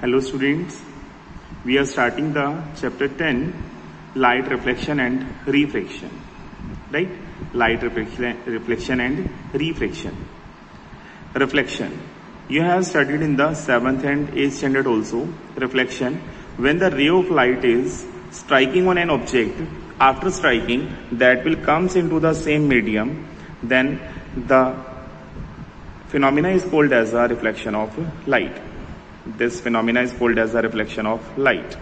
Hello students, we are starting the chapter 10, light reflection and refraction, right? Light reflection and refraction. Reflection. You have studied in the 7th and 8th standard also. Reflection. When the ray of light is striking on an object, after striking, that will comes into the same medium, then the phenomena is called as a reflection of light. This phenomena is called as a reflection of light.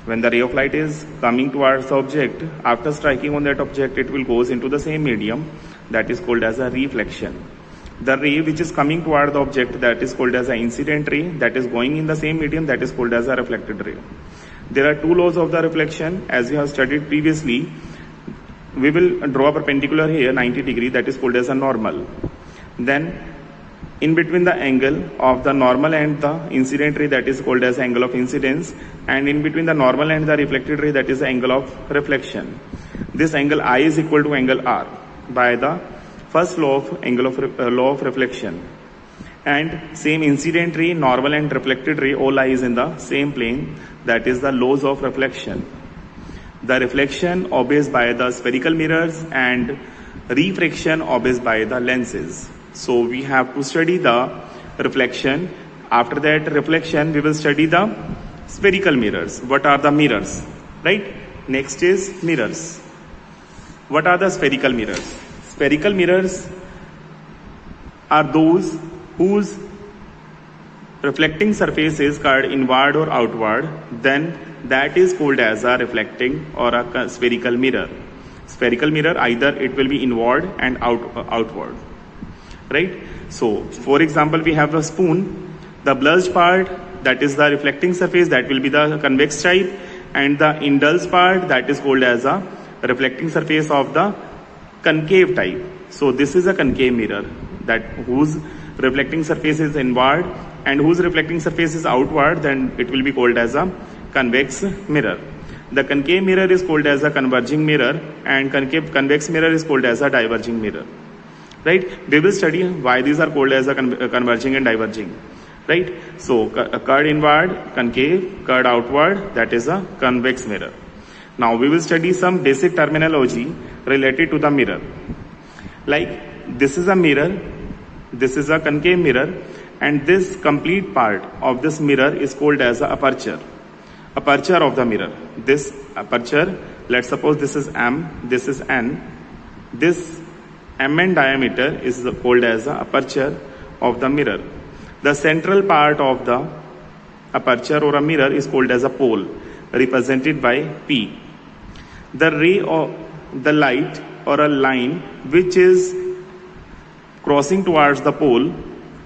When the ray of light is coming towards the object, after striking on that object, it will goes into the same medium, that is called as a reflection. The ray which is coming toward the object, that is called as an incident ray, that is going in the same medium, that is called as a reflected ray. There are two laws of the reflection, as we have studied previously. We will draw a perpendicular here, 90 degree, that is called as a normal. Then in between the angle of the normal and the incident ray, that is called as angle of incidence, and in between the normal and the reflected ray, that is the angle of reflection. This angle I is equal to angle R by the first law of reflection. And same incident ray, normal and reflected ray all lies in the same plane, that is the laws of reflection. The reflection obeys by the spherical mirrors and refraction obeys by the lenses. So we have to study the reflection. After that reflection, we will study the spherical mirrors. What are the mirrors? Right? Next is mirrors. What are the spherical mirrors? Spherical mirrors are those whose reflecting surface is curved inward or outward. Then that is called as a reflecting or a spherical mirror. Spherical mirror, either it will be inward and outward. Right? So, for example, we have a spoon. The blurred part, that is the reflecting surface, that will be the convex type, and the indulged part, that is called as a reflecting surface of the concave type. So, this is a concave mirror, that whose reflecting surface is inward and whose reflecting surface is outward, then it will be called as a convex mirror. The concave mirror is called as a converging mirror, and convex mirror is called as a diverging mirror. Right? We will study why these are called as a converging and diverging. Right? So, curved inward, concave, curved outward, that is a convex mirror. Now, we will study some basic terminology related to the mirror. Like, this is a mirror, this is a concave mirror, and this complete part of this mirror is called as a aperture. Aperture of the mirror. This aperture, let's suppose this is M, this is N. This Mn diameter is called as the aperture of the mirror. The central part of the aperture or a mirror is called as a pole, represented by P. The ray of the light or a line which is crossing towards the pole,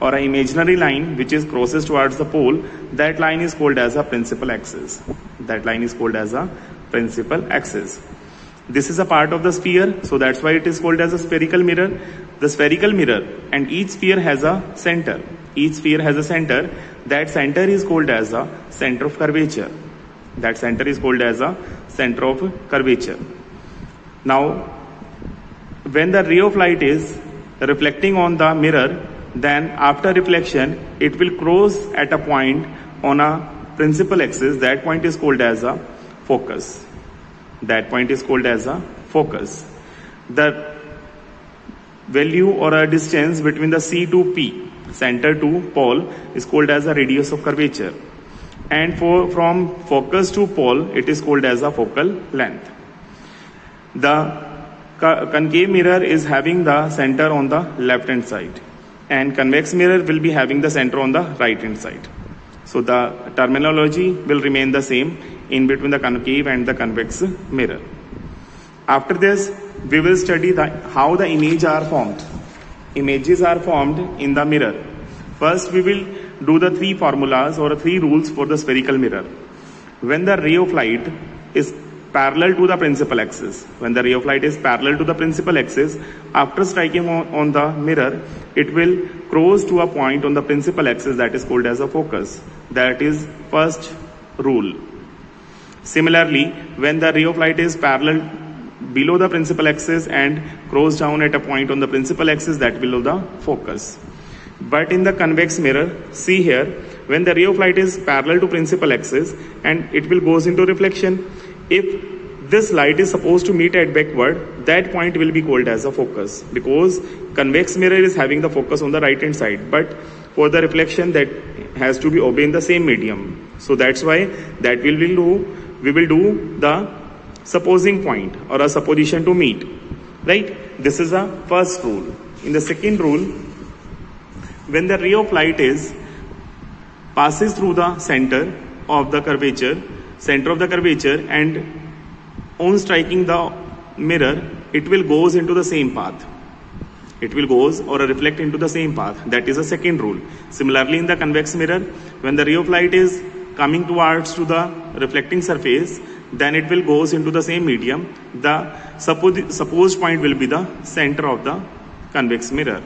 or an imaginary line which is crosses towards the pole, that line is called as a principal axis. That line is called as a principal axis. This is a part of the sphere, so that's why it is called as a spherical mirror. The spherical mirror, and each sphere has a center. Each sphere has a center. That center is called as a center of curvature. That center is called as a center of curvature. Now, when the ray of light is reflecting on the mirror, then after reflection, it will cross at a point on a principal axis. That point is called as a focus. That point is called as a focus. The value or a distance between the C to P, center to pole, is called as a radius of curvature. And from focus to pole, it is called as a focal length. The concave mirror is having the center on the left hand side, and convex mirror will be having the center on the right hand side. So the terminology will remain the same in between the concave and the convex mirror. After this, we will study how the images are formed. Images are formed in the mirror. First, we will do the three formulas or three rules for the spherical mirror. When the ray of light is parallel to the principal axis, when the ray of light is parallel to the principal axis, after striking on the mirror, it will cross to a point on the principal axis, that is called as a focus. That is first rule. Similarly, when the ray of light is parallel below the principal axis and cross down at a point on the principal axis, that below the focus. But in the convex mirror, see here, when the ray of light is parallel to principal axis and it will goes into reflection. If this light is supposed to meet at backward, that point will be called as a focus, because convex mirror is having the focus on the right hand side, but for the reflection that has to be obey in the same medium. So that's why that we will do the supposing point or a supposition to meet, right? This is the first rule. In the second rule, when the ray of light is passes through the center of the curvature, and on striking the mirror, it will goes into the same path. It will goes or reflect into the same path. That is the second rule. Similarly, in the convex mirror, when the ray of light is coming towards to the reflecting surface, then it will goes into the same medium. The supposed point will be the center of the convex mirror.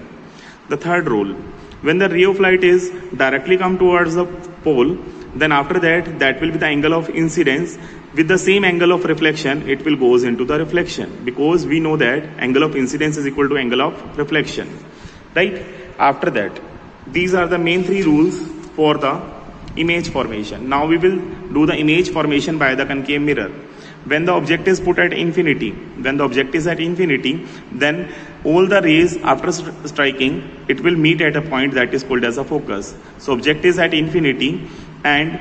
The third rule, when the ray of light is directly come towards the pole, then after that will be the angle of incidence. With the same angle of reflection, it will goes into the reflection, because we know that angle of incidence is equal to angle of reflection, right? After that, these are the main three rules for the image formation. Now we will do the image formation by the concave mirror. When the object is put at infinity, then all the rays after striking, it will meet at a point that is called as a focus. So object is at infinity and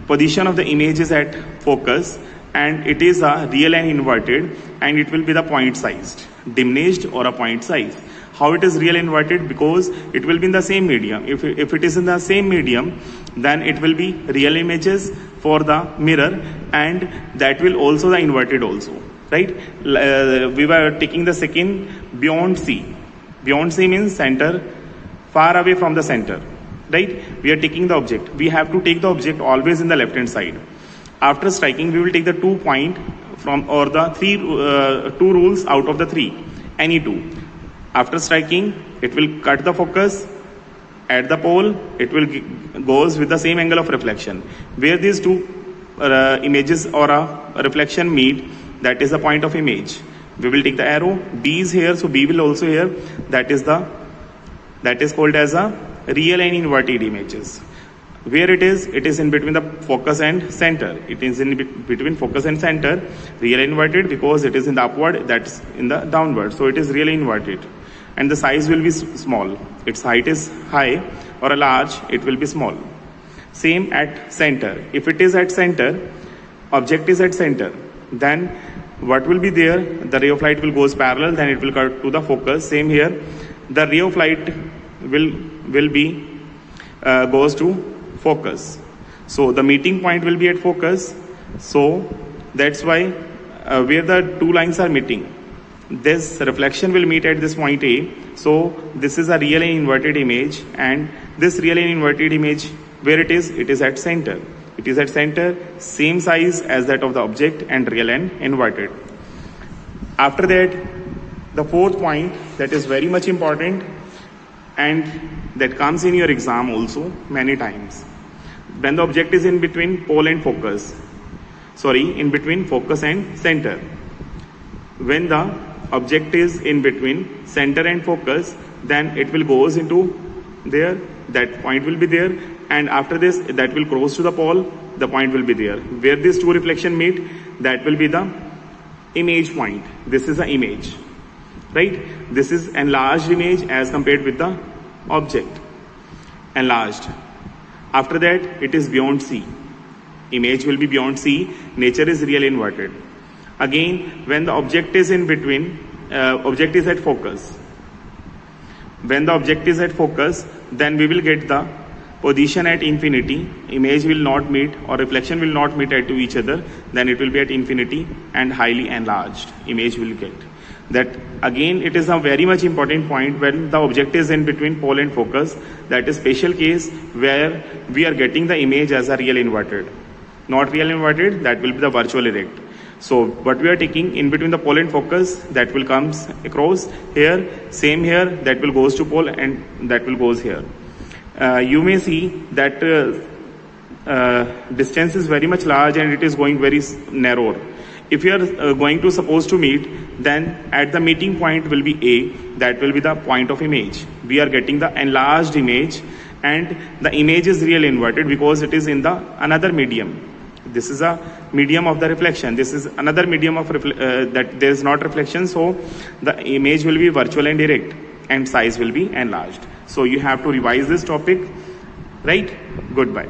position of the image is at focus, and it is a real and inverted, and it will be the point sized, diminished or a point size. How it is real inverted? Because it will be in the same medium. If it is in the same medium, then it will be real images for the mirror, and that will also the inverted also, right? We were taking the second beyond C. Beyond C means center, far away from the center, right? We are taking the object. We have to take the object always in the left hand side. After striking, we will take the 2 point from, or the two rules out of the 3, any 2. After striking, it will cut the focus. At the pole, it will goes with the same angle of reflection. Where these two images or a reflection meet, that is the point of image. We will take the arrow. B is here, so B will also here. That is called as a real and inverted images. Where it is in between the focus and center. It is in between focus and center. Real inverted because it is in the upward, that's in the downward. So it is really inverted. And the size will be small. Its height is high or a large, it will be small. Same at center. If it is at center, object is at center, then what will be there? The ray of light will goes parallel, then it will cut to the focus. Same here. The ray of light will be goes to focus. So the meeting point will be at focus. So that's why where the two lines are meeting, this reflection will meet at this point A. So this is a real and inverted image, and this real and inverted image, where it is at center. It is at center, same size as that of the object, and real and inverted. After that, the fourth point that is very much important and that comes in your exam also many times. When the object is in between pole and focus, in between focus and center. When the object is in between center and focus, then it will goes into there, that point will be there, and after this that will cross to the pole, the point will be there. Where these two reflection meet, that will be the image point. This is the image, right? This is enlarged image as compared with the object, enlarged. After that, it is beyond C. Image will be beyond C. Nature is real inverted. Again, when the object is in between, object is at focus. When the object is at focus, then we will get the position at infinity. Image will not meet or reflection will not meet at each other. Then it will be at infinity and highly enlarged image will get. That again, it is a very much important point when the object is in between pole and focus. That is special case where we are getting the image as a real inverted. Not real inverted, that will be the virtual erect. So what we are taking in between the pole and focus, that will comes across here, same here, that will goes to pole and that will goes here. You may see that distance is very much large and it is going very narrow. If you are going to supposed to meet, then at the meeting point will be A, that will be the point of image. We are getting the enlarged image and the image is really inverted because it is in the another medium. This is a medium of the reflection. This is another medium of that there is not reflection. So the image will be virtual and direct, and size will be enlarged. So you have to revise this topic, right? Goodbye.